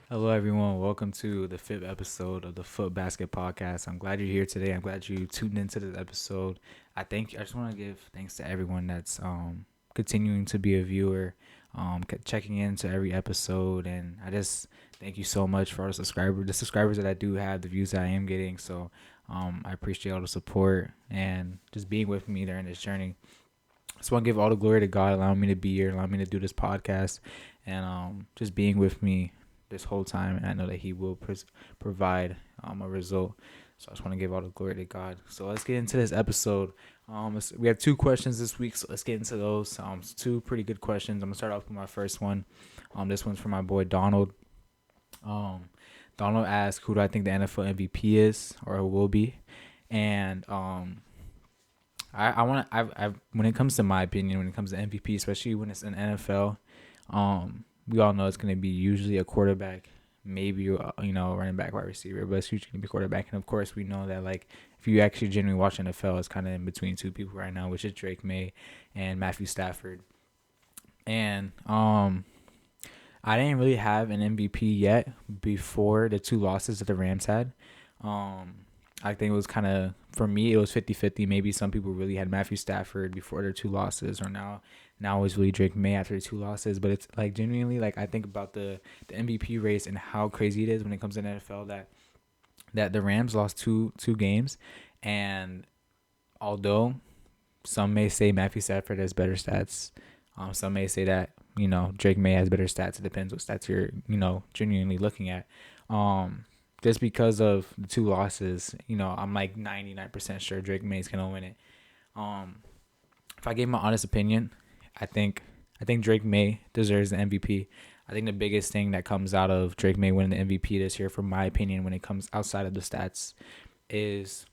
Hello, everyone. Welcome to the fifth episode of the Foot Basket Podcast. I'm glad you're here today. I'm glad you tuned into this episode. I just want to give thanks to everyone that's continuing to be a viewer, checking into every episode, and I just thank you so much for all the subscribers that I do have, the views that I am getting. So I appreciate all the support and just being with me during this journey. Just want to give all the glory to God, allowing me to be here, allowing me to do this podcast, and just being with me this whole time. And I know that He will provide a result. So I just want to give all the glory to God. So let's get into this episode. We have two questions this week, so let's get into those. It's two pretty good questions. I'm gonna start off with my first one. This one's from my boy Donald. Um, Donald asked, "Who do I think the NFL MVP is or will be?" And I want to I when it comes to my opinion, when it comes to MVP, especially when it's an NFL, we all know it's going to be usually a quarterback, maybe running back, wide receiver, but it's usually going to be quarterback. And of course, we know that like if you actually genuinely watch NFL, it's kind of in between two people right now, which is Drake May and Matthew Stafford. And I didn't really have an MVP yet before the two losses that the Rams had. I think it was kind of, for me, it was 50-50. Maybe some people really had Matthew Stafford before their two losses, or now it's really Drake May after the two losses. But it's like genuinely, like I think about the MVP race and how crazy it is when it comes to the NFL that the Rams lost two games, and although some may say Matthew Stafford has better stats, some may say that Drake May has better stats. It depends what stats you're genuinely looking at. Just because of the two losses, I'm like 99% sure Drake May's gonna win it. Um, if I gave my honest opinion, I think Drake May deserves the MVP. I think the biggest thing that comes out of Drake May winning the MVP this year, from my opinion, when it comes outside of the stats, is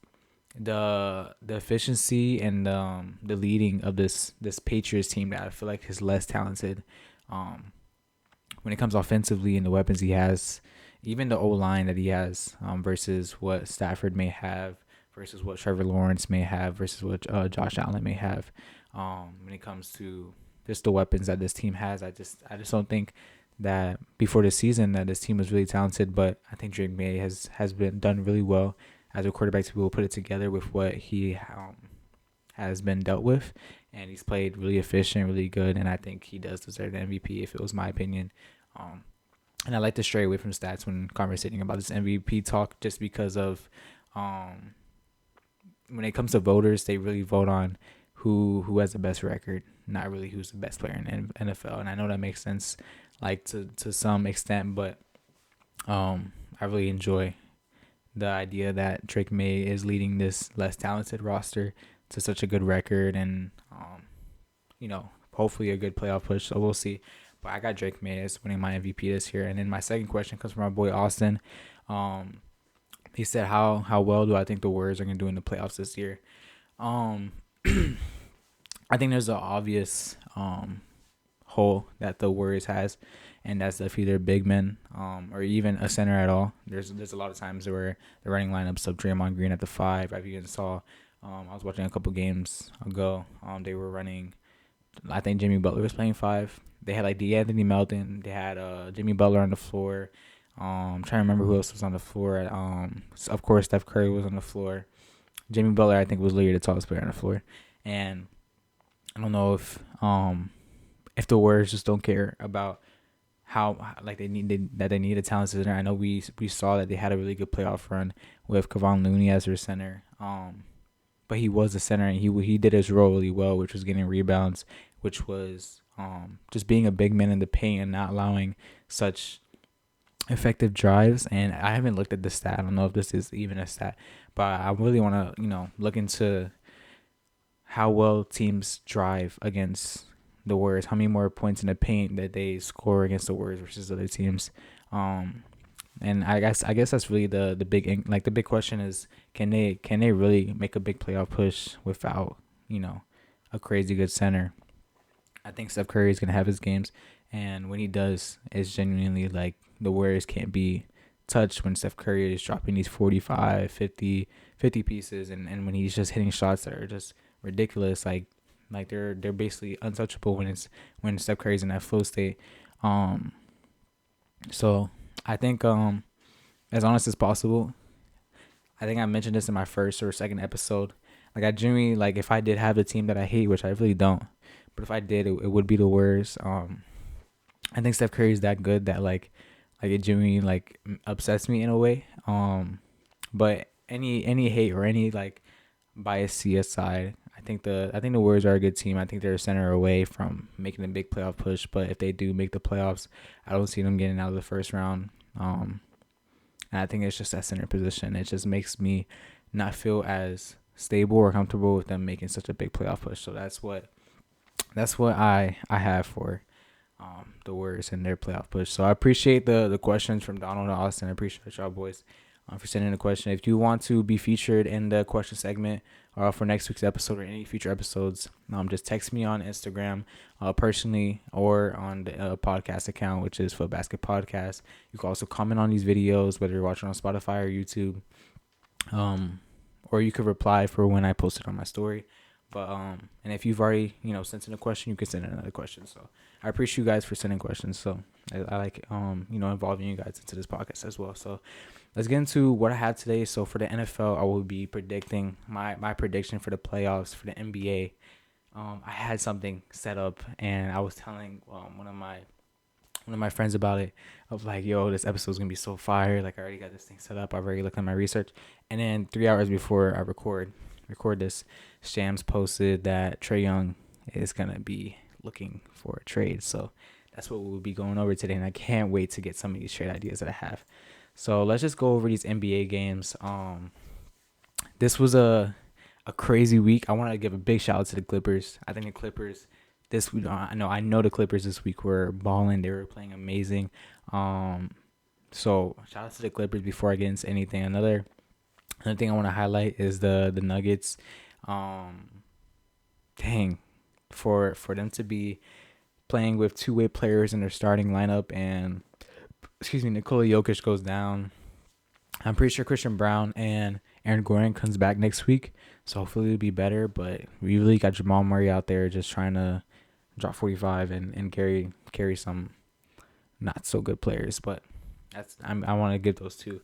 the efficiency and the leading of this Patriots team that I feel like is less talented. Um, when it comes offensively and the weapons he has, even the O line that he has, versus what Stafford may have, versus what Trevor Lawrence may have, versus what Josh Allen may have. When it comes to just the weapons that this team has, I just don't think that before the season that this team was really talented. But I think Drake May has been done really well as a quarterback to be able to put it together with what he has been dealt with, and he's played really efficient, really good, and I think he does deserve the MVP if it was my opinion. Um, and I like to stray away from stats when conversating about this MVP talk, just because of um, when it comes to voters, they really vote on who has the best record, not really who's the best player in the NFL. And I know that makes sense, like to some extent, but I really enjoy the idea that Drake May is leading this less talented roster to such a good record, and hopefully a good playoff push. So we'll see. But I got Drake May as winning my MVP this year. And then my second question comes from my boy Austin. Um, he said, "How well do I think the Warriors are gonna do in the playoffs this year?" Um, I think there's an obvious hole that the Warriors has, and that's if either big men or even a center at all. There's a lot of times where the running lineups of Draymond Green at the five. I've even saw. I was watching a couple games ago. They were running. I think Jimmy Butler was playing five. They had like Anthony Melton. They had Jimmy Butler on the floor. I'm trying to remember who else was on the floor. Of course, Steph Curry was on the floor. Jimmy Butler, I think, was literally the tallest player on the floor. And I don't know if the Warriors just don't care about how like they need a talented center. I know we saw that they had a really good playoff run with Kevon Looney as their center. But he was a center, and he did his role really well, which was getting rebounds, which was just being a big man in the paint and not allowing such effective drives. And I haven't looked at the stat. I don't know if this is even a stat, but I really want to look into how well teams drive against the Warriors, how many more points in the paint that they score against the Warriors versus other teams. Um, and I guess that's really the big question is, can they really make a big playoff push without a crazy good center? I think Steph Curry is gonna have his games, and when he does, it's genuinely like the Warriors can't be touched when Steph Curry is dropping these 45, 50 pieces, and when he's just hitting shots that are just ridiculous, like they're basically untouchable when Steph Curry's in that flow state. Um, so I think as honest as possible, I think I mentioned this in my first or second episode. Like I genuinely like if I did have the team that I hate, which I really don't, but if I did, it would be the Warriors. I think Steph Curry is that good that like it genuinely like upsets me in a way. But any hate or any like bias aside, I think the Warriors are a good team. I think they're a center away from making a big playoff push. But if they do make the playoffs, I don't see them getting out of the first round. And I think it's just that center position. It just makes me not feel as stable or comfortable with them making such a big playoff push. So that's what I have for the Warriors and their playoff push. So I appreciate the questions from Donald and Austin. I appreciate y'all boys for sending a question. If you want to be featured in the question segment for next week's episode or any future episodes, just text me on Instagram personally or on the podcast account, which is Foot Basket Podcast. You can also comment on these videos, whether you're watching on Spotify or YouTube, or you could reply for when I post it on my story. But and if you've already sent in a question, you can send in another question. So I appreciate you guys for sending questions. So I like involving you guys into this podcast as well. So let's get into what I have today. So for the NFL, I will be predicting my prediction for the playoffs for the NBA. I had something set up, and I was telling one of my friends about it. I was like, "Yo, this episode's gonna be so fire! Like, I already got this thing set up. I've already looked at my research." And then 3 hours before I record this, Shams posted that Trae Young is gonna be looking for a trade. So that's what we'll be going over today, and I can't wait to get some of these trade ideas that I have. So let's just go over these NBA games. This was a crazy week. I want to give a big shout out to the Clippers. I think the Clippers this week. I know the Clippers this week were balling. They were playing amazing. So shout out to the Clippers before I get into anything. Another thing I want to highlight is the Nuggets. Dang, for them to be playing with two-way players in their starting lineup, and Nikola Jokic goes down. I'm pretty sure Christian Brown and Aaron Gordon comes back next week, so hopefully it'll be better. But we really got Jamal Murray out there just trying to drop 45 and carry some not so good players. But I want to give those two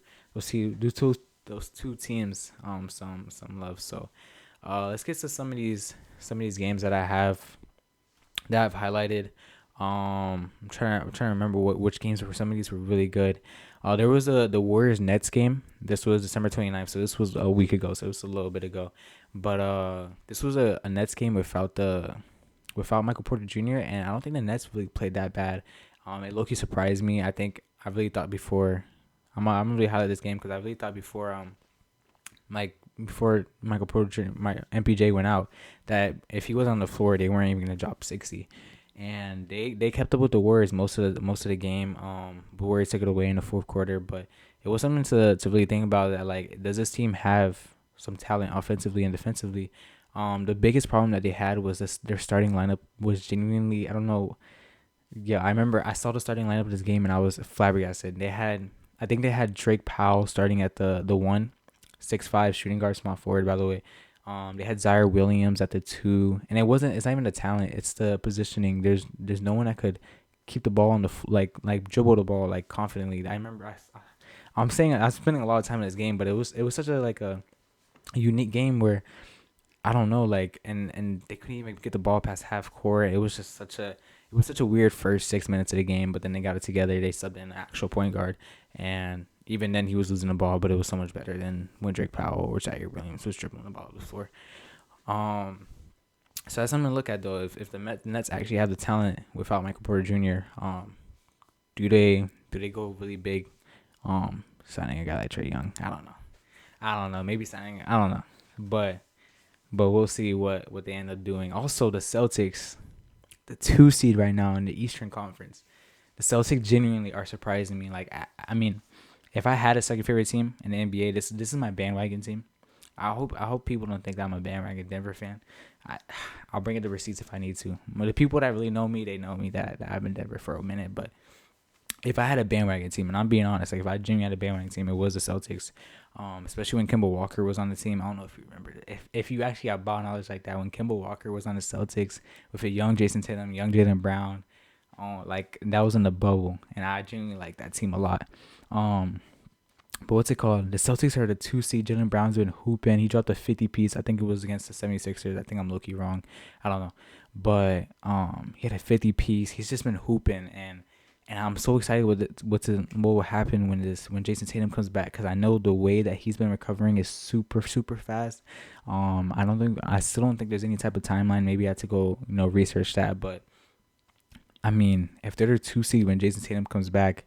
teams some love. So let's get to some of these games that I've highlighted. I'm trying to remember which games were some of these were really good. There was the Warriors Nets game. This was December 29th, so this was a week ago. So it was a little bit ago. But this was a Nets game without Michael Porter Jr. and I don't think the Nets really played that bad. It low-key surprised me. I really thought before. I'm gonna really highlight this game because I really thought before before Michael Porter Jr., my MPJ went out, that if he was on the floor, they weren't even gonna drop 60. And they kept up with the Warriors most of the game. The Warriors took it away in the fourth quarter, but it was something to really think about. That like, does this team have some talent offensively and defensively? The biggest problem that they had was their starting lineup was genuinely, I don't know. Yeah, I remember I saw the starting lineup of this game and I was flabbergasted. I think they had Drake Powell starting at the 1, 6'5" shooting guard, small forward, by the way. They had Zaire Williams at the 2, and it's not even the talent, it's the positioning. There's no one that could keep the ball on the like dribble the ball like confidently. I remember I'm saying I was spending a lot of time in this game, but it was such a unique game where I don't know, like, and they couldn't even get the ball past half court. It was such a weird first 6 minutes of the game, but then they got it together. They subbed in an actual point guard, and even then he was losing the ball, but it was so much better than when Drake Powell or Zaire Williams was dribbling the ball before. So that's something to look at though. If the Nets actually have the talent without Michael Porter Jr., do they go really big? Signing a guy like Trae Young, I don't know. Maybe signing, I don't know, but we'll see what they end up doing. Also, the Celtics, the 2 seed right now in the Eastern Conference, the Celtics genuinely are surprising me. Like, I mean, if I had a second favorite team in the NBA, this is my bandwagon team. I hope people don't think that I'm a bandwagon Denver fan. I'll bring in the receipts if I need to. But the people that really know me, they know me that I've been Denver for a minute. But if I had a bandwagon team, and I'm being honest, like if I genuinely had a bandwagon team, it was the Celtics. Especially when Kemba Walker was on the team. I don't know if you remember it. If you actually have ball knowledge like that, when Kemba Walker was on the Celtics with a young Jason Tatum, young Jaylen Brown, like that was in the bubble, and I genuinely like that team a lot. Um, but what's it called? The Celtics are the 2 seed. Jaylen Brown's been hooping. He dropped a 50 piece. I think it was against the 76ers. I think I'm low-key wrong. I don't know. But he had a 50 piece. He's just been hooping, and I'm so excited with it, what will happen when Jason Tatum comes back, because I know the way that he's been recovering is super super fast. I still don't think there's any type of timeline. Maybe I have to go research that. But I mean, if they're the 2 seed when Jason Tatum comes back,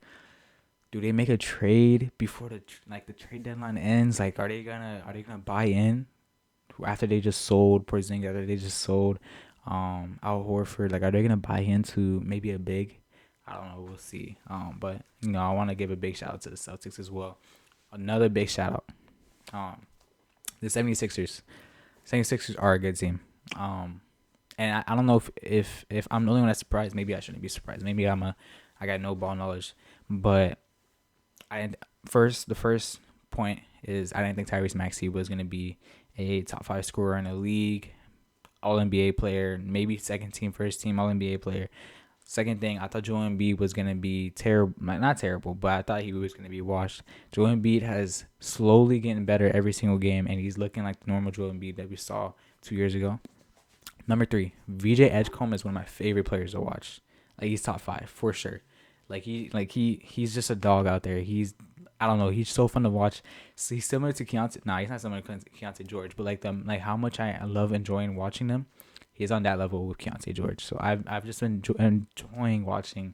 do they make a trade before the trade deadline ends? Like, are they gonna buy in after they just sold Porzingis, after they just sold Al Horford? Like, are they gonna buy into maybe a big? I don't know. We'll see. But I want to give a big shout out to the Celtics as well. Another big shout out. The 76ers. 76ers are a good team. And I don't know if I'm the only one that's surprised. Maybe I shouldn't be surprised. Maybe I got no ball knowledge, but the first point is I didn't think Tyrese Maxey was gonna be a top 5 scorer in the league, All NBA player, maybe second team, first team All NBA player. Second thing, I thought Joel Embiid was gonna be terrible, not terrible, but I thought he was gonna be washed. Joel Embiid has slowly getting better every single game, and he's looking like the normal Joel Embiid that we saw 2 years ago. Number 3, VJ Edgecombe is one of my favorite players to watch. Like, he's top 5 for sure. He's just a dog out there. I don't know. He's so fun to watch. So he's similar to Keontae. Nah, he's not similar to Keontae George, but like how much I love enjoying watching them. He's on that level with Keontae George. So I've just been enjoying watching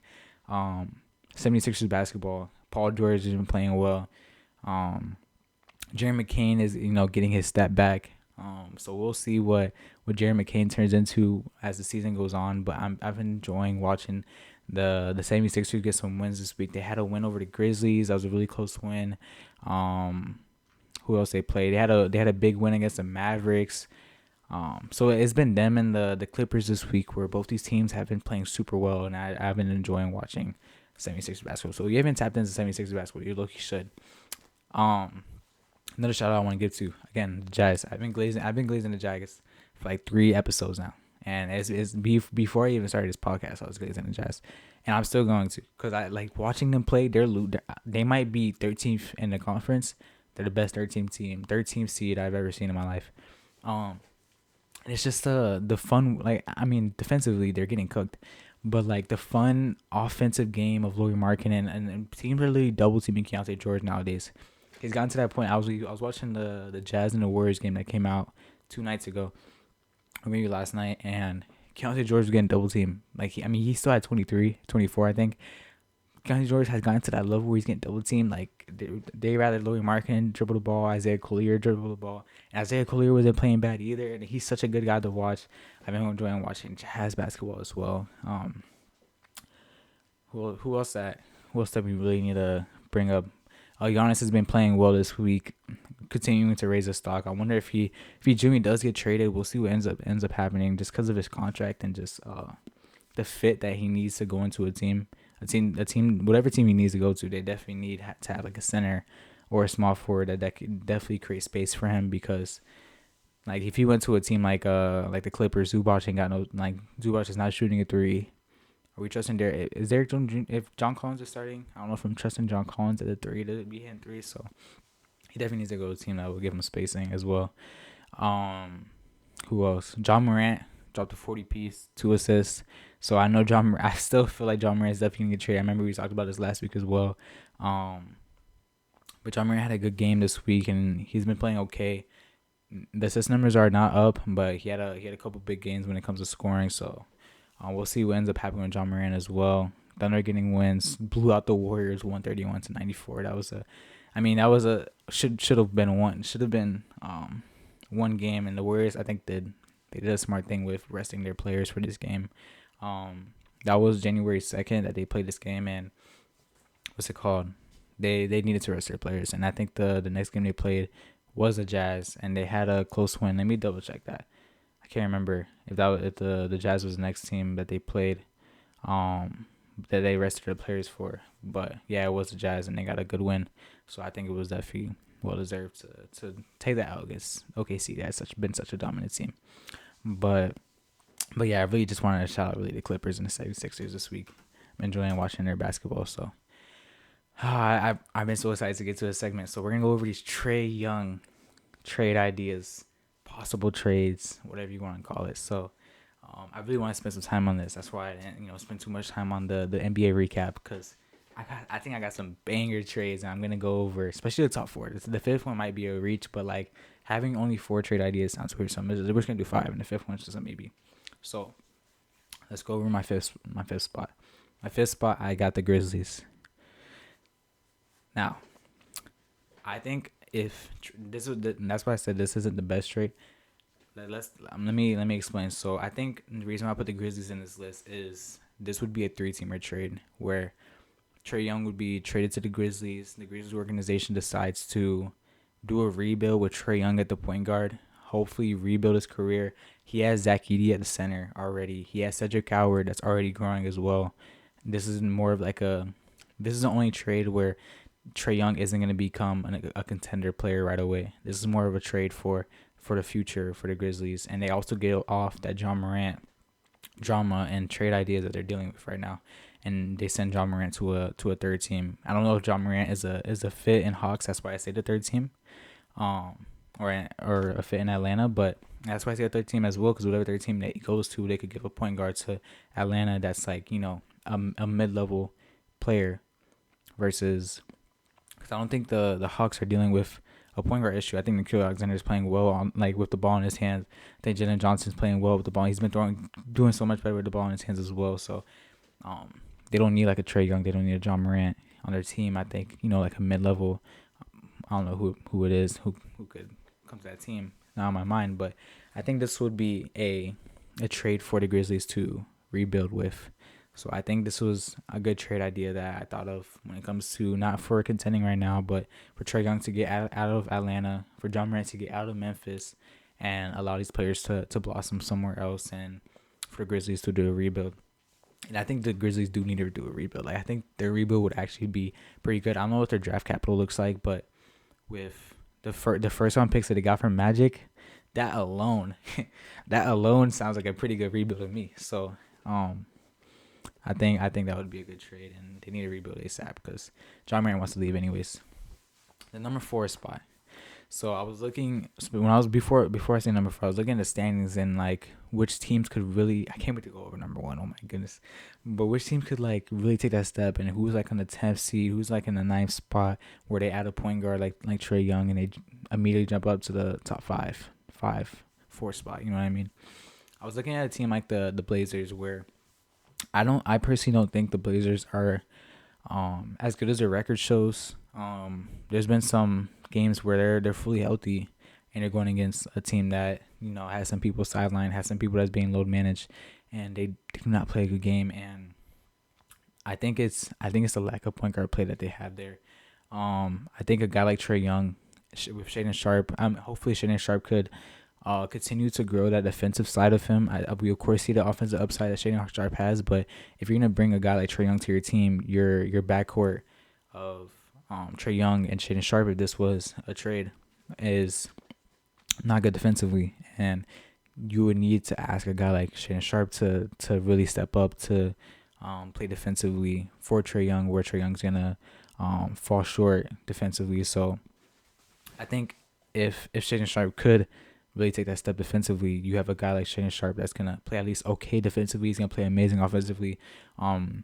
76ers basketball. Paul George has been playing well. Jerry McCain is getting his step back. So we'll see what Jerry McCain turns into as the season goes on. But I've been enjoying watching the 76ers get some wins this week. They had a win over the Grizzlies. That was a really close win. Who else they played? They had a big win against the Mavericks. So it's been them and the Clippers this week, where both these teams have been playing super well, and I've been enjoying watching 76ers basketball. So if you haven't tapped into 76ers basketball, you should. Another shout out I want to give to, again, the Jazz. I've been glazing the Jags for like 3 episodes now, and it's before I even started this podcast, I was glazing the Jazz, and I'm still going to, because I like watching them play. They might be 13th in the conference. They're the best 13th seed I've ever seen in my life. And it's just the fun, like, I mean, defensively they're getting cooked, but like the fun offensive game of Lauri Markkanen, and teams are literally double teaming Keontae George nowadays. He's gotten to that point. I was watching the Jazz and the Warriors game that came out 2 nights ago, or maybe last night, and Keontae George was getting double teamed. Like, he still had 23, 24, I think. Keontae George has gotten to that level where he's getting double teamed. Like, they rather Lauri Markkanen dribble the ball, Isaiah Collier dribble the ball. And Isaiah Collier wasn't playing bad either, and he's such a good guy to watch. I've been enjoying watching Jazz basketball as well. Who else that we really need to bring up? Giannis has been playing well this week, continuing to raise his stock. I wonder if he Jimmy does get traded, we'll see what ends up happening, just because of his contract and just the fit that he needs to go into a team, whatever team he needs to go to. They definitely need to have like a center or a small forward that could definitely create space for him, because like if he went to a team like the Clippers, Zubac is not shooting a 3. Are we trusting Derek? Is Derek Jones, if John Collins is starting? I don't know if I'm trusting John Collins at the 3 to be hitting 3. So he definitely needs to go to a team that will give him spacing as well. Who else? John Morant dropped a 40 piece, 2 assists. So I know I still feel like John Morant is definitely gonna get traded. I remember we talked about this last week as well. But John Morant had a good game this week, and he's been playing okay. The assist numbers are not up, but he had a couple big games when it comes to scoring. So we'll see what ends up happening with John Morant as well. Thunder getting wins, blew out the Warriors 131-94. That was should have been one game, and the Warriors, I think, they did a smart thing with resting their players for this game. That was January 2nd that they played this game, and what's it called? They needed to rest their players, and I think the next game they played was the Jazz, and they had a close win. Let me double check that. I can't remember if the Jazz was the next team that they played, that they rested their players for. But yeah, it was the Jazz, and they got a good win. So I think it was definitely well deserved to take that out against OKC. That's been such a dominant team. But yeah, I really just wanted to shout out really the Clippers and the 76ers this week. enjoying watching their basketball. So I've been so excited to get to this segment. So we're gonna go over these Trae Young trade ideas, possible trades, whatever you want to call it. So I really want to spend some time on this. That's why I didn't, spend too much time on the NBA recap because I think I got some banger trades and I'm gonna go over, especially the top four. The fifth one might be a reach, but like having only 4 trade ideas sounds weird. So we're just gonna do 5, and the fifth one's just a maybe. So let's go over my fifth spot. My fifth spot, I got the Grizzlies. Now, I think if this is, that's why I said this isn't the best trade. Let me explain. So I think the reason why I put the Grizzlies in this list is this would be a 3-teamer trade where Trae Young would be traded to the Grizzlies. The Grizzlies organization decides to do a rebuild with Trae Young at the point guard. Hopefully rebuild his career. He has Zach Edey at the center already. He has Cedric Howard that's already growing as well. This is more of like this is the only trade where Trae Young isn't going to become a contender player right away. This is more of a trade for the future for the Grizzlies. And they also get off that John Morant drama and trade ideas that they're dealing with right now. And they send John Morant to a third team. I don't know if John Morant is a fit in Hawks. That's why I say the third team, or a fit in Atlanta. But that's why I say the third team as well, because whatever third team that he goes to, they could give a point guard to Atlanta. That's like a mid-level player versus. Because I don't think the Hawks are dealing with a point guard issue. I think Nikhil Alexander is playing well with the ball in his hands. I think Jalen Johnson's playing well with the ball. He's been doing so much better with the ball in his hands as well. So they don't need like a Trae Young. They don't need a John Morant on their team. I think like a mid-level. I don't know who it is who could come to that team. Not on my mind, but I think this would be a trade for the Grizzlies to rebuild with. So I think this was a good trade idea that I thought of when it comes to not for contending right now, but for Trae Young to get out of Atlanta, for John Morant to get out of Memphis, and allow these players to blossom somewhere else, and for the Grizzlies to do a rebuild. And I think the Grizzlies do need to do a rebuild. Like I think their rebuild would actually be pretty good. I don't know what their draft capital looks like, but with the first round picks that they got from Magic, that alone sounds like a pretty good rebuild to me. So I think that would be a good trade, and they need to rebuild ASAP because John Morant wants to leave anyways. The number 4 spot. So I was looking when I was before I say number 4, I was looking at the standings and like which teams could really. I can't wait to go over number 1. Oh my goodness! But which team could like really take that step, and who's like on the 10th seed, who's like in the 9th spot where they add a point guard like Trae Young and they immediately jump up to the top 4 spot. You know what I mean? I was looking at a team like the Blazers where I personally don't think the Blazers are as good as their record shows. There's been some games where they're fully healthy and they're going against a team that has some people sidelined, has some people that's being load managed, and they do not play a good game. And I think it's a lack of point guard play that they have there. I think a guy like Trae Young with Shaedon Sharpe, hopefully Shaedon Sharpe could continue to grow that defensive side of him. We of course see the offensive upside that Shaedon Sharpe has, but if you're gonna bring a guy like Trae Young to your team, your backcourt of Trae Young and Shaedon Sharpe, if this was a trade, is not good defensively, and you would need to ask a guy like Shaedon Sharpe to really step up to play defensively for Trae Young, where Trae Young's gonna fall short defensively. So I think if Shaedon Sharpe could really take that step defensively, you have a guy like Shaedon Sharpe that's gonna play at least okay defensively. He's gonna play amazing offensively. Trae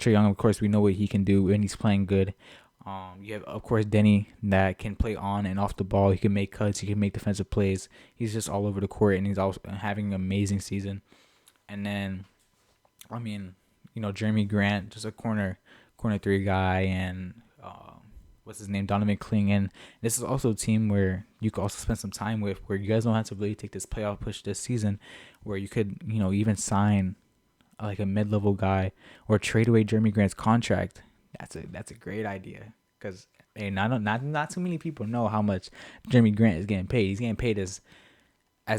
Young, of course, we know what he can do, and he's playing good. You have, of course, Denny that can play on and off the ball. He can make cuts. He can make defensive plays. He's just all over the court, and he's also having an amazing season. And then, Jeremy Grant, just a corner 3 guy, and what's his name, Donovan Clingan. This is also a team where you could also spend some time with, where you guys don't have to really take this playoff push this season, where you could, even sign like a mid-level guy or trade away Jeremy Grant's contract. That's a great idea, because not too many people know how much Jeremy Grant is getting paid. He's getting paid as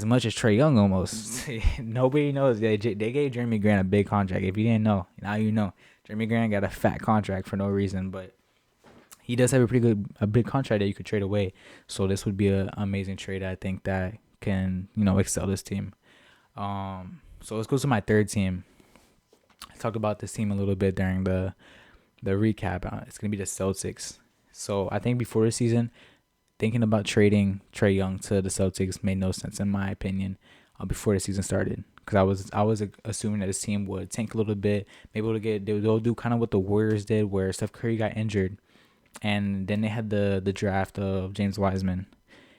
much as Trae Young almost. Nobody knows. They gave Jeremy Grant a big contract. If you didn't know, now you know. Jeremy Grant got a fat contract for no reason, but he does have a big contract that you could trade away. So this would be an amazing trade, I think, that can excel this team. So let's go to my third team. talked about this team a little bit during the recap. It's gonna be the Celtics. So I think before the season, thinking about trading Trae Young to the Celtics made no sense in my opinion. Before the season started, because I was assuming that this team would tank a little bit, maybe they'll do kind of what the Warriors did, where Steph Curry got injured, and then they had the draft of James Wiseman,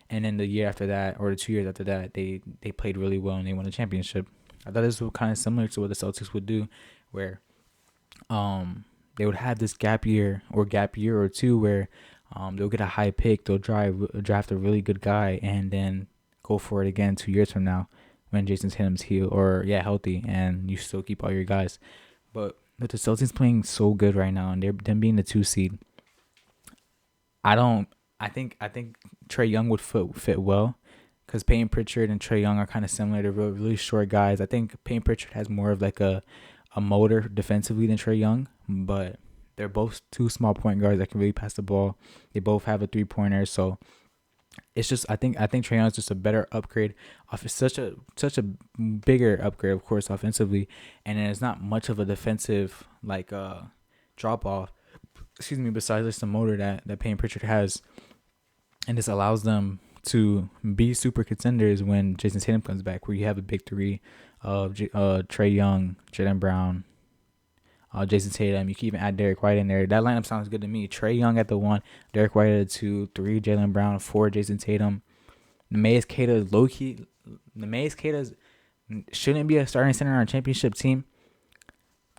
and then the year after that, or the 2 years after that, they played really well and they won a championship. I thought this was kind of similar to what the Celtics would do, where they would have this gap year or two where they'll get a high pick, they'll draft a really good guy, and then go for it again 2 years from now when Jason Tatum's healthy, and you still keep all your guys. But with the Celtics playing so good right now, and they're them being the 2 seed, I don't. I think Trae Young would fit well, because Peyton Pritchard and Trae Young are kind of similar. They're really short guys. I think Peyton Pritchard has more of like a motor defensively than Trae Young, but they're both two small point guards that can really pass the ball. They both have a 3-pointer, so it's just I think Trae Young is just a better upgrade. Such a bigger upgrade, of course, offensively, and then it's not much of a defensive drop off. Excuse me. Besides just the motor that Payne Pritchard has, and this allows them to be super contenders when Jason Tatum comes back, where you have a big three of Trae Young, Jaylen Brown, Jason Tatum. You can even add Derek White in there. That lineup sounds good to me. Trae Young at the 1, Derek White at the 2, 3 Jaylen Brown, 4 Jason Tatum. Neemias Queta low key. Neemias Queta shouldn't be a starting center on a championship team.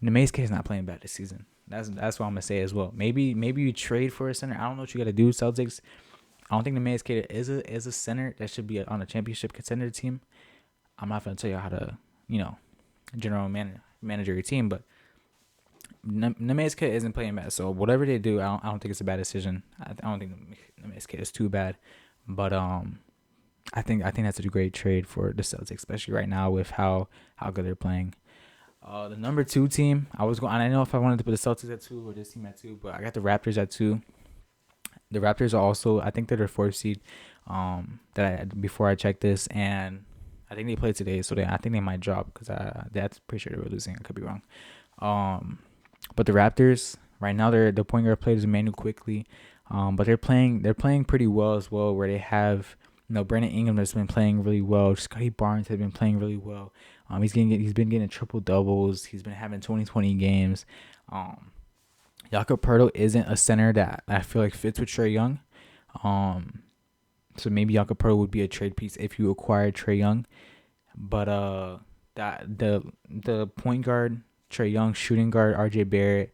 Neemias Queta's not playing bad this season. That's what I'm gonna say as well. Maybe you trade for a center. I don't know what you got to do, Celtics. I don't think Neemias Queta is a center that should be on a championship contender team. I'm not gonna tell you how to general manager your team, but Neemias Queta isn't playing bad. So whatever they do, I don't think it's a bad decision. I don't think Neemias Queta is too bad, but I think that's a great trade for the Celtics, especially right now with how good they're playing. The number 2 team, I don't know if I wanted to put the Celtics at 2 or this team at 2, but I got the Raptors at 2. The Raptors are also, I think they're their 4th seed. Before I checked this, and I think they played today, so I think they might drop, because that's pretty sure they were losing. I could be wrong. But the Raptors right now, the point guard plays Emmanuel Quickly, but they're playing pretty well as well. Where they have Brandon Ingram that's been playing really well. Scotty Barnes has been playing really well. He's been getting triple doubles. He's been having 20 games. Jakob Poeltl isn't a center that I feel like fits with Trae Young. So maybe Jakob Poeltl would be a trade piece if you acquire Trae Young. But that the point guard Trae Young, shooting guard RJ Barrett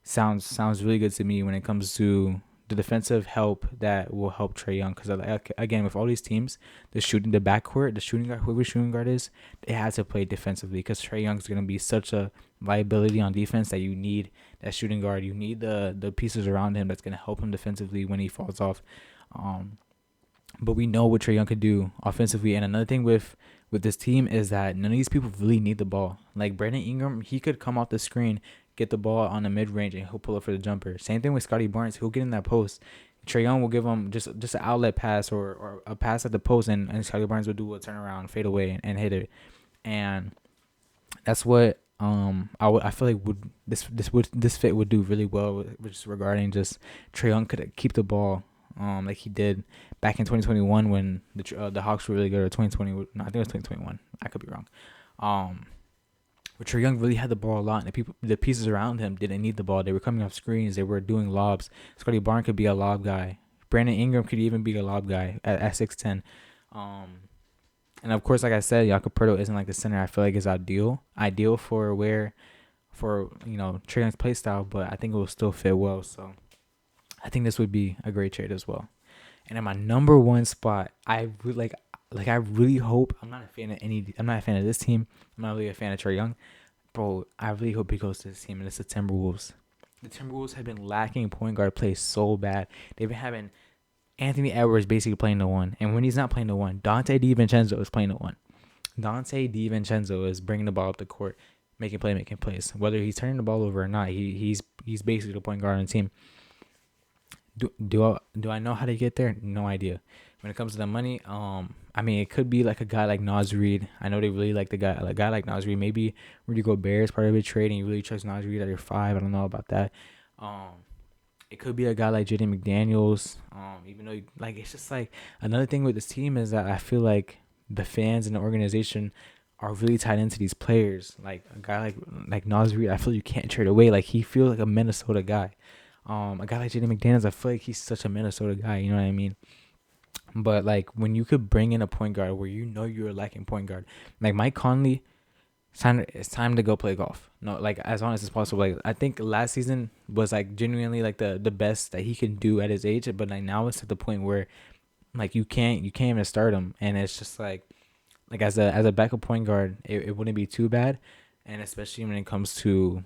sounds really good to me when it comes to the defensive help that will help Trae Young. Because again, with all these teams, the shooting guard, whoever shooting guard is, they have to play defensively, because Trae Young is going to be such a liability on defense that you need that shooting guard. You need the pieces around him that's going to help him defensively when he falls off. But we know what Trae Young could do offensively. And another thing with this team is that none of these people really need the ball. Like Brandon Ingram, he could come off the screen, get the ball on the mid-range, and he'll pull up for the jumper. Same thing with Scotty Barnes. He'll get in that post. Trae Young will give him just an outlet pass or a pass at the post, and Scotty Barnes will do a turnaround, fade away, and hit it. And that's what I feel like this fit would do really well, just regarding just Trae Young could keep the ball like he did back in 2021 when the Hawks were really good, or 2020. No, I think it was 2021. I could be wrong. But Trae Young really had the ball a lot, and the pieces around him didn't need the ball. They were coming off screens. They were doing lobs. Scotty Barnes could be a lob guy. Brandon Ingram could even be a lob guy at 6'10". And of course, like I said, Jakob Poeltl isn't like the center I feel like is ideal for Trae Young's play style, but I think it will still fit well. So I think this would be a great trade as well. And in my number 1 spot, I really hope, I'm not a fan of this team. I'm not really a fan of Trae Young. Bro, I really hope he goes to this team, and it's the Timberwolves. The Timberwolves have been lacking point guard play so bad. They've been having Anthony Edwards basically playing the 1. And when he's not playing the 1, Dante DiVincenzo is playing the 1. Dante DiVincenzo is bringing the ball up the court, making plays. Whether he's turning the ball over or not, he's basically the point guard on the team. Do I know how to get there? No idea. When it comes to the money, I I mean, it could be like a guy like Nas Reed. I know they really like a guy like Nas Reed. Maybe Rudy Gobert is part of a trade, and you really trust Nas Reed at your 5. I don't know about that. Um, it could be a guy like Jaden McDaniels. Even though like it's just like another thing with this team is that I feel like the fans and the organization are really tied into these players. Like a guy like Nas Reed, I feel you can't trade away. Like he feels like a Minnesota guy. A guy like Jaden McDaniels, I feel like he's such a Minnesota guy. You know what I mean? But like when you could bring in a point guard where you know you're lacking point guard, like Mike Conley, it's time to go play golf. No, like as honest as possible. Like I think last season was like genuinely like the best that he can do at his age. But like now it's at the point where like you can't even start him, and it's just like as a backup point guard, it wouldn't be too bad, and especially when it comes to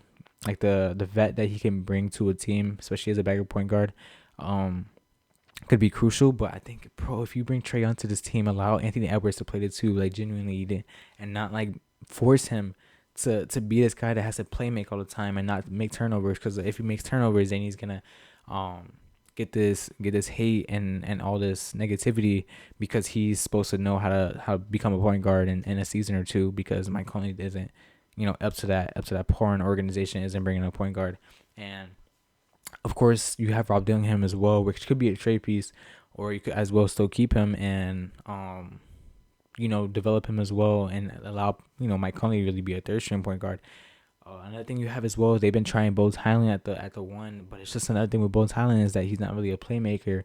like the vet that he can bring to a team, especially as a backup point guard. Um, could be crucial. But I think, bro, if you bring Trae Young to this team, allow Anthony Edwards to play the two, like genuinely, and not like force him to be this guy that has to play make all the time and not make turnovers. Because if he makes turnovers, then he's gonna um get this hate and all this negativity because he's supposed to know how to become a point guard in a season or two, because Mike Conley isn't up to that par, and organization isn't bringing a point guard. And of course, you have Rob Dillingham as well, which could be a trade piece, or you could as well still keep him and develop him as well and allow Mike Conley to really be a third string point guard. Another thing you have as well is they've been trying Bones Highland at the 1, but it's just another thing with Bones Highland is that he's not really a playmaker.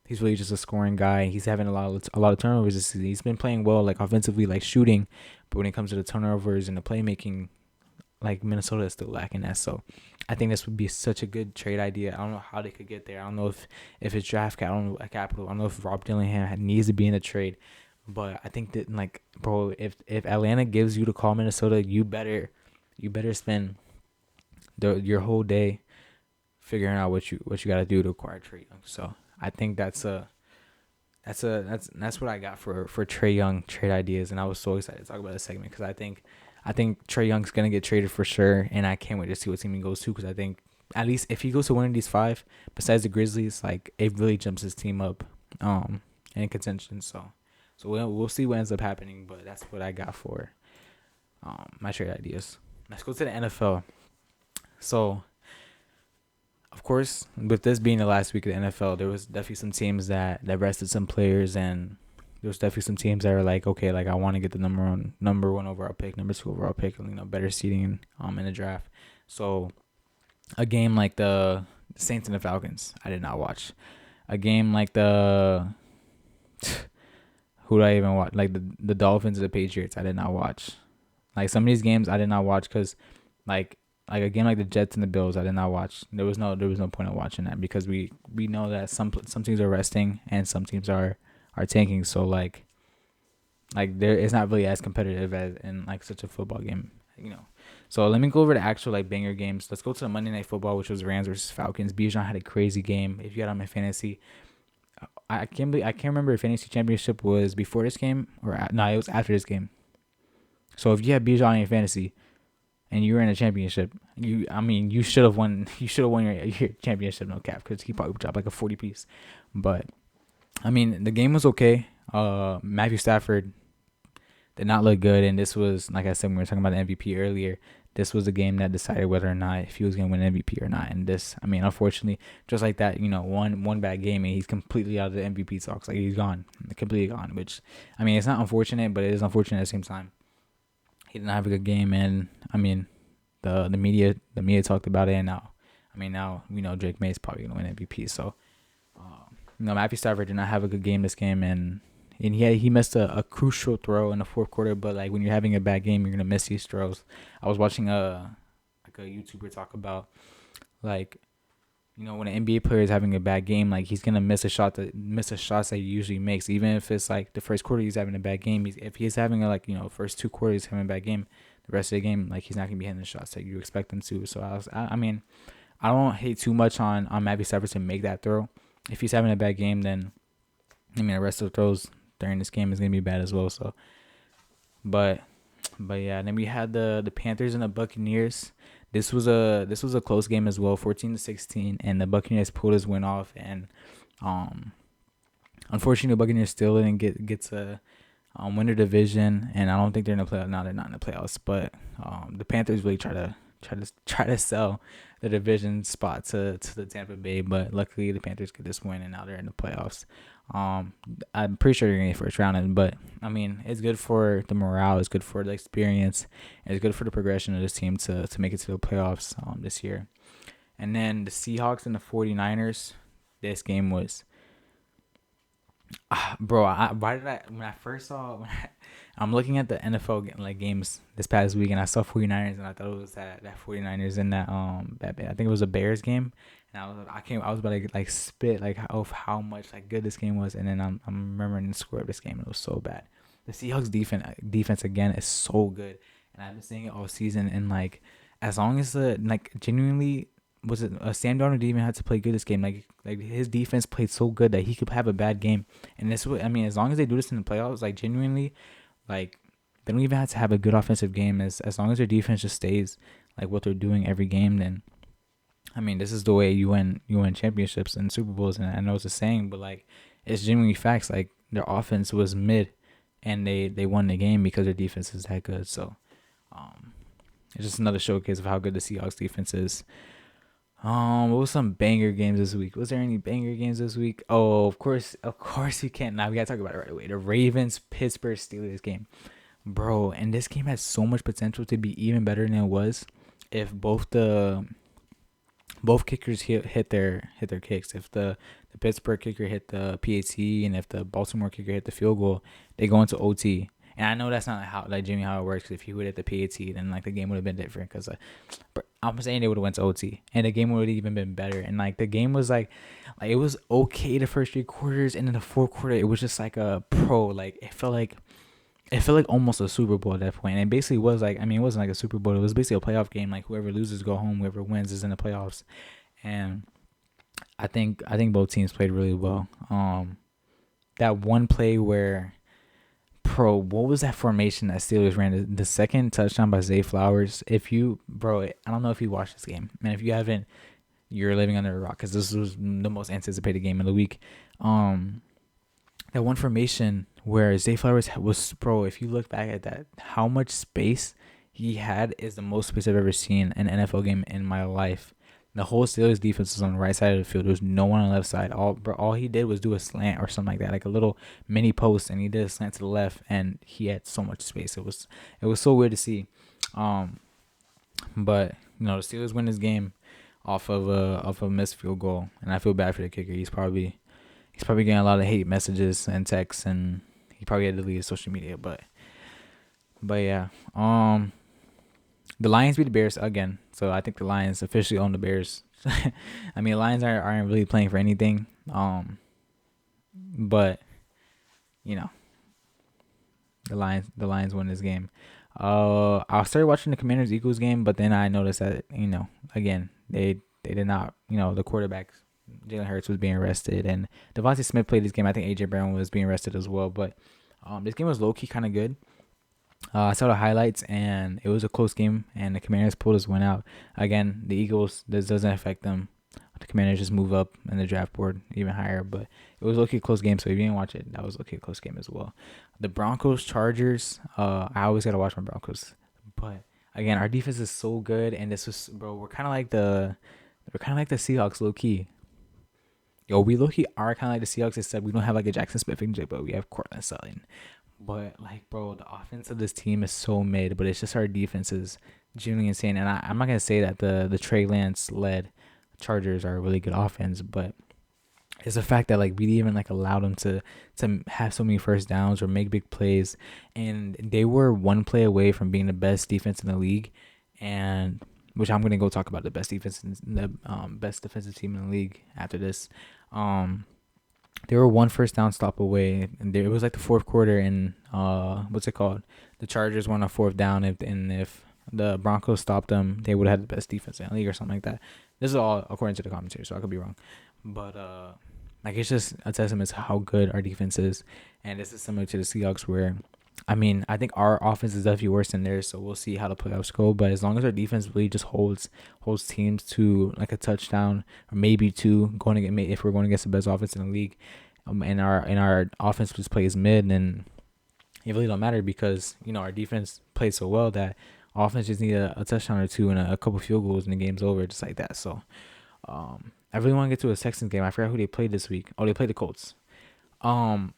He's really just a scoring guy. He's having a lot of turnovers this season. He's been playing well, like offensively, like shooting, but when it comes to the turnovers and the playmaking, like Minnesota is still lacking that. So I think this would be such a good trade idea. I don't know how they could get there. I don't know if it's draft cap, I don't know capital. I don't know if Rob Dillingham needs to be in the trade. But I think that, like, bro, if Atlanta gives you to call Minnesota, you better spend your whole day figuring out what you got to do to acquire Trae Young. So I think that's what I got for Trae Young trade ideas, and I was so excited to talk about this segment because I think Trae Young's gonna get traded for sure, and I can't wait to see what team he goes to, because I think at least if he goes to one of these 5, besides the Grizzlies, like it really jumps his team up, in contention. So we'll see what ends up happening, but that's what I got for my trade ideas. Let's go to the NFL. So, of course, with this being the last week of the NFL, there was definitely some teams that rested some players, and there was definitely some teams that are like, okay, like I want to get the number one overall pick, number 2 overall pick, better seating in the draft. So, a game like the Saints and the Falcons, I did not watch. A game like the who do I even watch? Like the Dolphins and the Patriots, I did not watch. Like some of these games, I did not watch because, like a game like the Jets and the Bills, I did not watch. There was no point of watching that because we know that some teams are resting and some teams are tanking. So like there, it's not really as competitive as in like such a football game. So let me go over the actual like banger games. Let's go to the Monday Night Football, which was Rams versus Falcons. Bijan had a crazy game. If you had on my fantasy, I can't remember if fantasy championship was before this game or no, it was after this game. So if you had Bijan in your fantasy and you were in a championship, you should have won. You should have won your championship, no cap, because he probably dropped like a 40 piece. But the game was okay. Matthew Stafford did not look good, and this was, like I said, when we were talking about the MVP earlier, this was the game that decided whether or not if he was going to win MVP or not. And this, unfortunately, just like that, one bad game, and he's completely out of the MVP talks. Like, he's gone, completely gone, which, it's not unfortunate, but it is unfortunate at the same time. He didn't have a good game, and, the media talked about it, and now Drake May is probably going to win MVP. So, Matthew Stafford did not have a good game this game, and he missed a crucial throw in the fourth quarter. But like when you're having a bad game, you're gonna miss these throws. I was watching a YouTuber talk about like when an NBA player is having a bad game, like he's gonna miss the shots that he usually makes, even if it's like the first quarter he's having a bad game. If he's having first 2 quarters having a bad game, the rest of the game like he's not gonna be hitting the shots that you expect him to. So I don't hate too much on Matthew Stafford to make that throw. If he's having a bad game, then the rest of the throws during this game is gonna be bad as well. So, but yeah. Then we had the Panthers and the Buccaneers. This was a close game as well, 14-16, and the Buccaneers pulled his win off. And Unfortunately, the Buccaneers still didn't get to win their division, and I don't think they're in the playoffs. Now they're not in the playoffs, but the Panthers really try to sell the division spot to the Tampa Bay, but luckily the Panthers get this win, and now they're in the playoffs. I'm pretty sure they're gonna get first round, but I mean, it's good for the morale, it's good for the experience, and it's good for the progression of this team to make it to the playoffs this year. And then the Seahawks and the 49ers. This game was, bro. Why did I when I first saw I'm looking at the NFL like games this past week, and I saw 49ers, and I thought it was that 49ers in that I think it was a Bears game, and I was about to like spit like of how much like good this game was, and then I'm remembering the score of this game, and it was so bad. The Seahawks defense again is so good, and I've been saying it all season, and like as long as the like genuinely was it Sam Darnold didn't even have to play good this game. Like his defense played so good that he could have a bad game, and this I mean as long as they do this in the playoffs, like genuinely like they don't even have to have a good offensive game. As long as their defense just stays like what they're doing every game, then I mean this is the way you win championships and Super Bowls. And I know it's a saying, but like it's genuinely facts. Like their offense was mid, and they won the game because their defense is that good. So it's just another showcase of how good the Seahawks defense is. What was some banger games this week? Was there any banger games this week? Oh, of course you can't. Now we gotta talk about it right away. The Ravens Pittsburgh Steelers game, bro. And this game has so much potential to be even better than it was if both kickers hit their kicks. If the Pittsburgh kicker hit the PAT, and if the Baltimore kicker hit the field goal, they go into OT. And I know that's not how it works. Cause if he would hit the PAT, then like the game would have been different. Cause I'm saying they would have went to OT, and the game would have even been better. And like the game was like it was okay the first 3 quarters, and in the fourth quarter it was just like a pro. Like it felt like almost a Super Bowl at that point. And it basically was like, I mean, it wasn't like a Super Bowl. It was basically a playoff game. Like whoever loses go home, whoever wins is in the playoffs. And I think both teams played really well. That one play where what was that formation that Steelers ran? The second touchdown by Zay Flowers. I don't know if you watched this game. Man, if you haven't, you're living under a rock, because this was the most anticipated game of the week. That one formation where Zay Flowers was, bro, if you look back at that, how much space he had is the most space I've ever seen in an NFL game in my life. The whole Steelers defense was on the right side of the field. There was no one on the left side. All he did was do a slant or something like that, like a little mini post, and he did a slant to the left, and he had so much space. It was so weird to see. But the Steelers win this game off of a missed field goal, and I feel bad for the kicker. He's probably getting a lot of hate messages and texts, and he probably had to delete his social media. But yeah. The Lions beat the Bears again, so I think the Lions officially own the Bears. I mean, the Lions aren't really playing for anything, but the Lions win this game. I started watching the Commanders Eagles game, but then I noticed that again they did not, the quarterback Jalen Hurts was being arrested, and Devontae Smith played this game. I think AJ Brown was being arrested as well, but this game was low key kind of good. I saw the highlights, and it was a close game, and the Commanders pulled this win out. Again, the Eagles, this doesn't affect them. The Commanders just move up in the draft board even higher, but it was a close game, so if you didn't watch it, that was a close game as well. The Broncos-Chargers, I always got to watch my Broncos, but again, our defense is so good, and this was, bro, we're kind of like the Seahawks, low-key. Yo, we low-key are kind of like the Seahawks, except we don't have like a Jackson Smith and J, but we have Cortland Sutton. But like, bro, the offense of this team is so mid, but it's just our defense is genuinely insane. And I'm not gonna say that the Trey Lance led Chargers are a really good offense, but it's the fact that like we even like allowed them to have so many first downs or make big plays, and they were one play away from being the best defense in the league, and which I'm gonna go talk about the best defense in the best defensive team in the league after this. They were one first down stop away, and it was like the fourth quarter, and what's it called? The Chargers won a fourth down, if the Broncos stopped them, they would have had the best defense in the league or something like that. This is all according to the commentary, so I could be wrong, but like it's just a testament to how good our defense is, and this is similar to the Seahawks, where I mean I think our offense is definitely worse than theirs, so we'll see how the playoffs go. But as long as our defense really just holds teams to like a touchdown or maybe two, if we're going against the best offense in the league, and our offense just plays mid, and it really don't matter because our defense plays so well that offense just need a touchdown or two and a couple field goals and the game's over just like that. So I really want to get to a Texans game. I forgot who they played this week. Oh, they played the Colts. Um,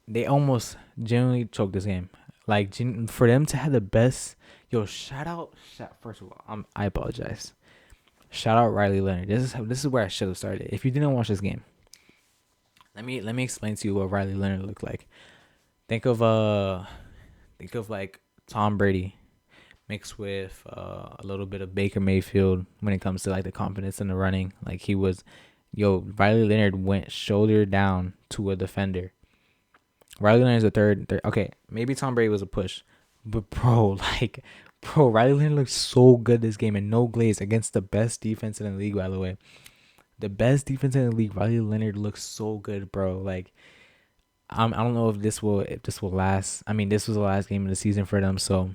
they almost genuinely choked this game. Like for them to have the best, shout out. First of all, I apologize. Shout out Riley Leonard. This is where I should have started. If you didn't watch this game, let me explain to you what Riley Leonard looked like. Think of like Tom Brady mixed with a little bit of Baker Mayfield when it comes to like the confidence in the running. Like Riley Leonard went shoulder down to a defender. Riley Leonard's a third. Okay, maybe Tom Brady was a push, but Riley Leonard looked so good this game and no glaze against the best defense in the league. By the way, the best defense in the league. Riley Leonard looks so good, bro. Like I don't know if this will last. I mean, this was the last game of the season for them, so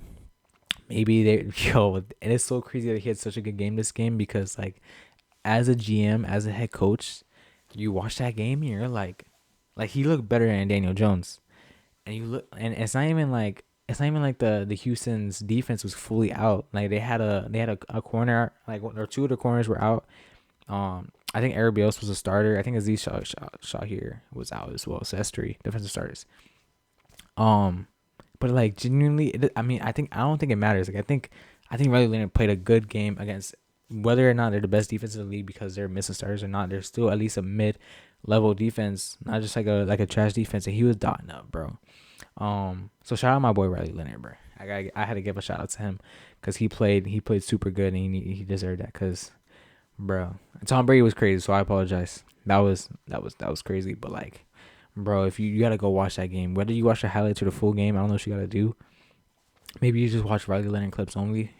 maybe they and it's so crazy that he had such a good game this game because like as a GM, as a head coach, you watch that game and you're like he looked better than Daniel Jones, and you look and it's not even like the Houston's defense was fully out. Like they had a corner, like or two of the corners were out. I think Arabios was a starter. I think Aziz Shaw here was out as well. So that's three defensive starters. But like genuinely, I don't think it matters. Like I think Riley Leonard played a good game against whether or not they're the best defense in the league because they're missing starters or not. They're still at least a mid-level defense, not just like a trash defense. And he was dotting up, bro. So shout out my boy Riley Leonard, bro. I had to give a shout out to him because he played super good and he deserved that because, bro, Tom Brady was crazy. So I apologize. That was crazy, but like. Bro, if you gotta go watch that game, whether you watch the highlights or the full game, I don't know what you gotta do. Maybe you just watch Riley Leonard clips only.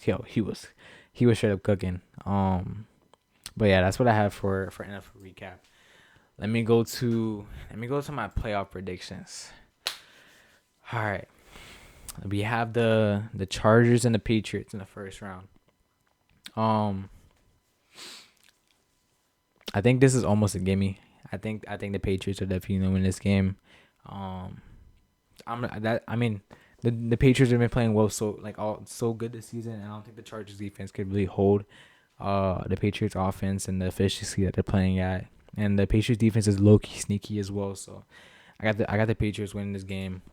He was straight up cooking. But yeah, that's what I have for NFL recap. Let me go to my playoff predictions. All right, we have the Chargers and the Patriots in the first round. I think this is almost a gimme. I think the Patriots are definitely gonna win this game. The Patriots have been playing well so good this season, and I don't think the Chargers defense could really hold the Patriots offense and the efficiency that they're playing at. And the Patriots defense is low key sneaky as well. So I got the Patriots winning this game.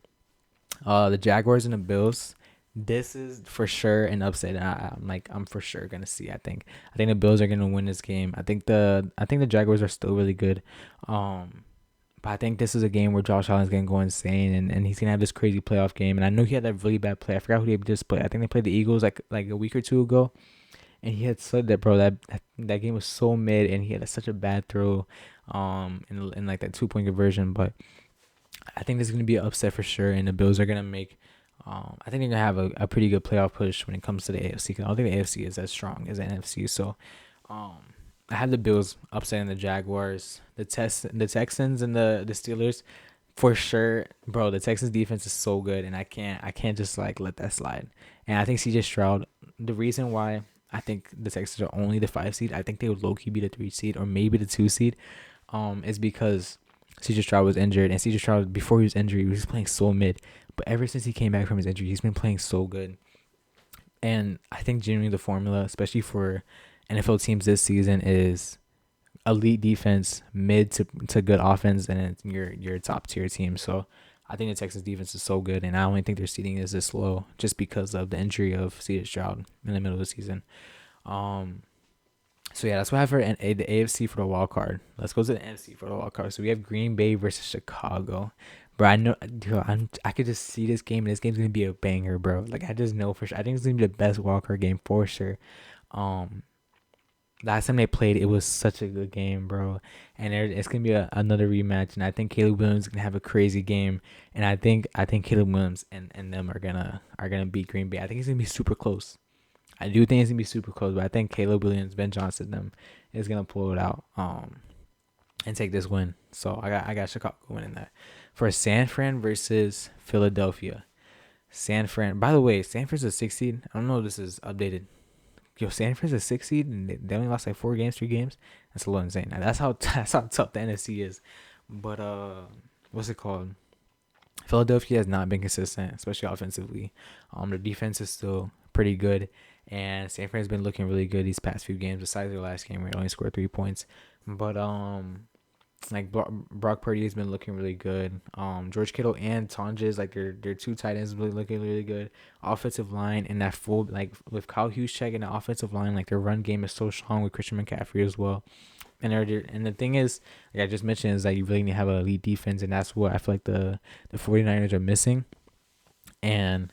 The Jaguars and the Bills. This is for sure an upset. I'm for sure gonna see. I think the Bills are gonna win this game. I think the Jaguars are still really good. But I think this is a game where Josh Allen's gonna go insane and he's gonna have this crazy playoff game. And I know he had that really bad play. I forgot who they just played. I think they played the Eagles like a week or two ago. And he had said that, bro, that game was so mid and he had such a bad throw in like that 2-point conversion. But I think this is gonna be an upset for sure, and the Bills are gonna make I think they're gonna have a pretty good playoff push when it comes to the AFC. Cause I don't think the AFC is as strong as the NFC. So, I have the Bills upsetting the Jaguars, the Texans, and the Steelers, for sure, bro. The Texans defense is so good, and I can't just like let that slide. And I think CJ Stroud. The reason why I think the Texans are only the 5 seed, I think they would low key be the 3 seed or maybe the 2 seed, is because CJ Stroud was injured, and CJ Stroud before he was injured, he was playing so mid. But ever since he came back from his injury, he's been playing so good. And I think genuinely the formula, especially for NFL teams this season, is elite defense, mid to good offense, and your top tier team. So I think the Texans defense is so good, and I only think their seeding is this low just because of the injury of CJ Stroud in the middle of the season. So yeah, that's what I have for the AFC for the wild card. Let's go to the NFC for the wild card. So we have Green Bay versus Chicago. Bro, I know, dude, I could just see this game, and this game's gonna be a banger, bro. Like I just know for sure. I think it's gonna be the best wild card game for sure. Last time they played, it was such a good game, bro. And it's gonna be another rematch, and I think Caleb Williams is gonna have a crazy game. And I think Caleb Williams and them are gonna beat Green Bay. I think it's gonna be super close. I do think it's gonna be super close, but I think Caleb Williams, Ben Johnson, them is gonna pull it out, and take this win. So I got Chicago winning that. For San Fran versus Philadelphia. San Fran. By the way, San Fran's a 6 seed. I don't know if this is updated. San Fran's a 6 seed and they only lost like 3 games. That's a little insane. Now, that's how tough the NFC is. But what's it called? Philadelphia has not been consistent, especially offensively. Their defense is still pretty good, and San Fran's been looking really good these past few games. Besides their last game, where they only scored 3 points, but like Brock Purdy has been looking really good. George Kittle and Tonjes, like their two tight ends, really looking really good. Offensive line and that full, like with Kyle Juszczyk and the offensive line, like their run game is so strong with Christian McCaffrey as well. And the thing is, like I just mentioned, is that you really need to have an elite defense, and that's what I feel like the 49ers are missing. And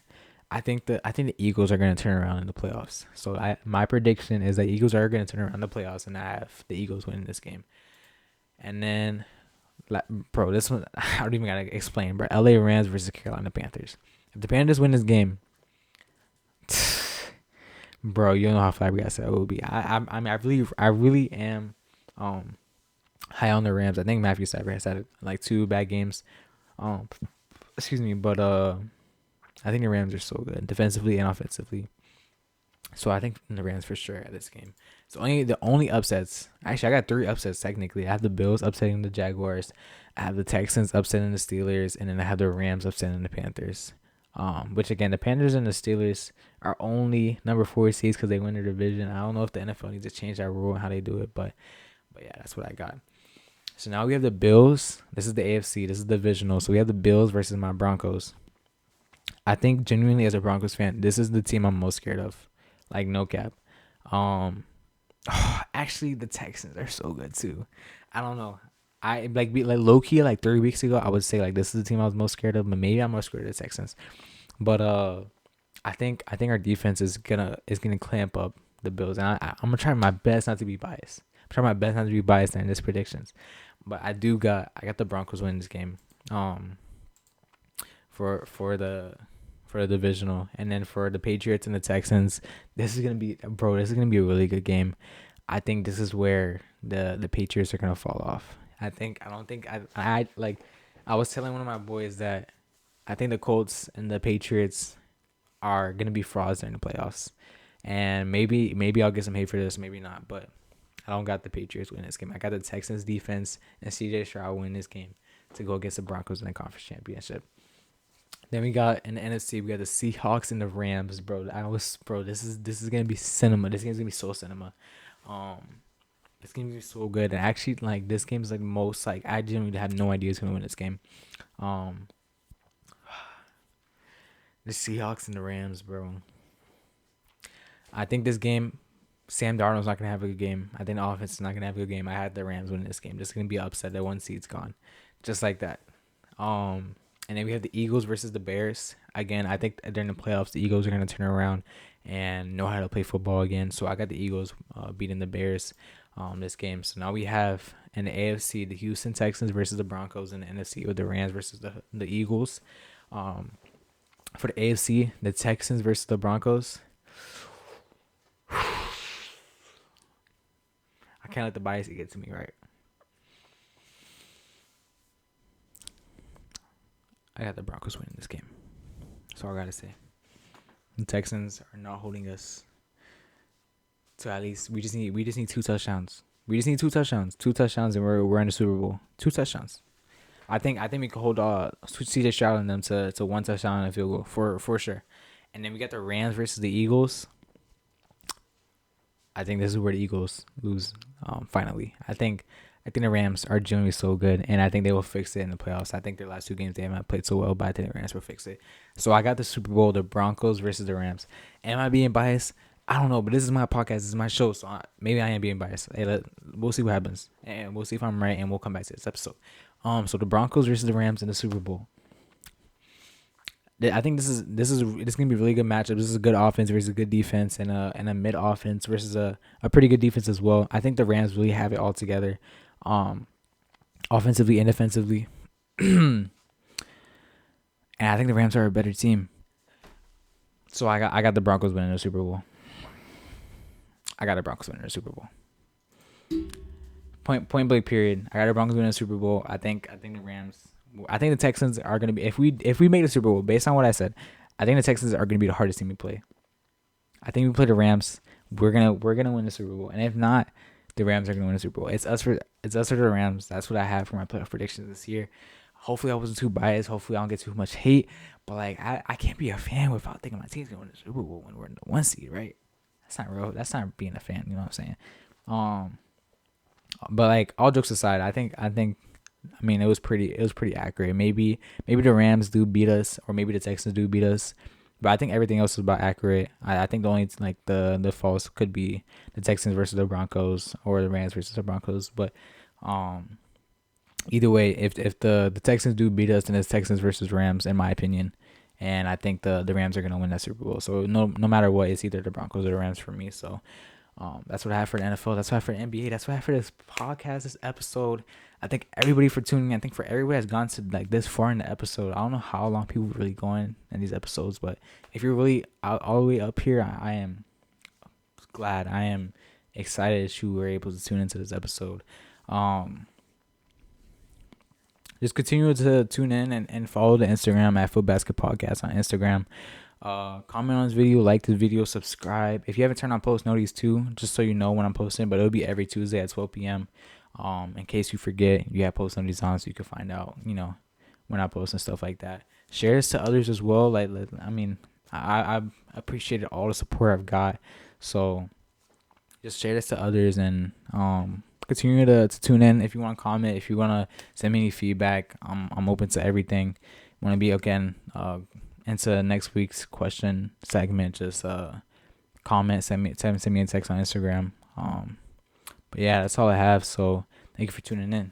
I think the Eagles are going to turn around in the playoffs. So my prediction is that Eagles are going to turn around the playoffs, and I have the Eagles winning this game. And then, like, bro, this one I don't even gotta explain. Bro, LA Rams versus Carolina Panthers. If the Panthers win this game, bro, you don't know how flabbergasted I will be. I mean, I really am, high on the Rams. I think Matthew Stafford has had like 2 bad games. Um, excuse me, but I think the Rams are so good defensively and offensively. So I think the Rams for sure at this game. So the only upsets. Actually, I got 3 upsets technically. I have the Bills upsetting the Jaguars, I have the Texans upsetting the Steelers, and then I have the Rams upsetting the Panthers. Which again, the Panthers and the Steelers are only number 4 seeds because they win their division. I don't know if the NFL needs to change that rule and how they do it, but yeah, that's what I got. So now we have the Bills. This is the AFC. This is divisional. So we have the Bills versus my Broncos. I think genuinely as a Broncos fan, this is the team I'm most scared of. Like no cap. Um, actually the Texans are so good too. I don't know. I like low key like 3 weeks ago I would say like this is the team I was most scared of, but maybe I'm most scared of the Texans. But I think our defense is gonna clamp up the Bills, and I'm gonna try my best not to be biased. I'm trying my best not to be biased in this predictions, but I got the Broncos winning this game. Um, for the divisional, and then for the Patriots and the Texans, this is gonna be a really good game. I think this is where the Patriots are gonna fall off. I don't think I like I was telling one of my boys that I think the Colts and the Patriots are gonna be frauds during the playoffs. And maybe I'll get some hate for this, maybe not, but I don't got the Patriots win this game. I got the Texans defense and CJ Stroud win this game to go against the Broncos in the conference championship. Then we got in the NFC, we got the Seahawks and the Rams, bro. This is gonna be cinema. This game's gonna be so cinema. Um, this game's gonna be so good. And actually, like this game is like most like I genuinely have no idea who's gonna win this game. Um, the Seahawks and the Rams, bro. I think this game, Sam Darnold's not gonna have a good game. I think the offense is not gonna have a good game. I had the Rams winning this game. This is gonna be upset. That 1 seed's gone, just like that. Um, and then we have the Eagles versus the Bears. Again, I think during the playoffs, the Eagles are gonna turn around and know how to play football again. So I got the Eagles beating the Bears this game. So now we have in the AFC the Houston Texans versus the Broncos, and the NFC with the Rams versus the Eagles. Um, for the AFC, the Texans versus the Broncos. I can't let the bias get to me, right? I got the Broncos winning this game. That's all I gotta say. The Texans are not holding us to at least we just need 2 touchdowns. We just need 2 touchdowns. 2 touchdowns and we're in the Super Bowl. 2 touchdowns. I think we could hold CJ Stroud and them to 1 touchdown and a field goal for sure. And then we got the Rams versus the Eagles. I think this is where the Eagles lose. Finally, I think the Rams are genuinely so good, and I think they will fix it in the playoffs. I think their last 2 games they haven't played so well, but I think the Rams will fix it. So I got the Super Bowl, the Broncos versus the Rams. Am I being biased? I don't know, but this is my podcast, this is my show, so maybe I am being biased. Hey, we'll see what happens, and we'll see if I'm right, and we'll come back to this episode. So the Broncos versus the Rams in the Super Bowl. I think this gonna be a really good matchup. This is a good offense versus a good defense, and a mid offense versus a pretty good defense as well. I think the Rams really have it all together, offensively and defensively, and I think the Rams are a better team. So I got the Broncos winning the Super Bowl. I got the Broncos winning the Super Bowl. Point blank period. I got the Broncos winning the Super Bowl. I think the Rams. I think the Texans are gonna be if we make the Super Bowl based on what I said. I think the Texans are gonna be the hardest team we play. I think we play the Rams. We're gonna win the Super Bowl, and if not, the Rams are gonna win the Super Bowl. It's us or the Rams. That's what I have for my playoff predictions this year. Hopefully, I wasn't too biased. Hopefully, I don't get too much hate. But like, I can't be a fan without thinking my team's gonna win the Super Bowl when we're in the 1 seed, right? That's not real. That's not being a fan. You know what I'm saying? Um, but like all jokes aside, I mean, it was pretty accurate. Maybe the Rams do beat us, or maybe the Texans do beat us, but I think everything else is about accurate. I think the only like the false could be the Texans versus the Broncos or the Rams versus the Broncos. But um, either way, if the Texans do beat us, then it's Texans versus Rams, in my opinion. And I think the Rams are gonna win that Super Bowl. So no matter what, it's either the Broncos or the Rams for me. So that's what I have for the NFL. That's what I have for the NBA. That's what I have for this podcast, this episode. I thank everybody for tuning in. I think for everybody that's gone to like this far in the episode. I don't know how long people really going in these episodes, but if you're really all the way up here, I am glad. I am excited that you were able to tune into this episode. Just continue to tune in and follow the Instagram at Foot Basket Podcast on Instagram. Comment on this video, like this video, subscribe. If you haven't turned on post notice too, just so you know when I'm posting, but it'll be every Tuesday at 12 p.m. In case you forget, you have post notice on so you can find out, when I post and stuff like that. Share this to others as well. Like, I mean, I appreciated all the support I've got. So just share this to others and continue to tune in. If you want to comment, if you want to send me any feedback, I'm open to everything. Want to be again into next week's question segment, just comment, send me a text on Instagram. But yeah, that's all I have. So thank you for tuning in.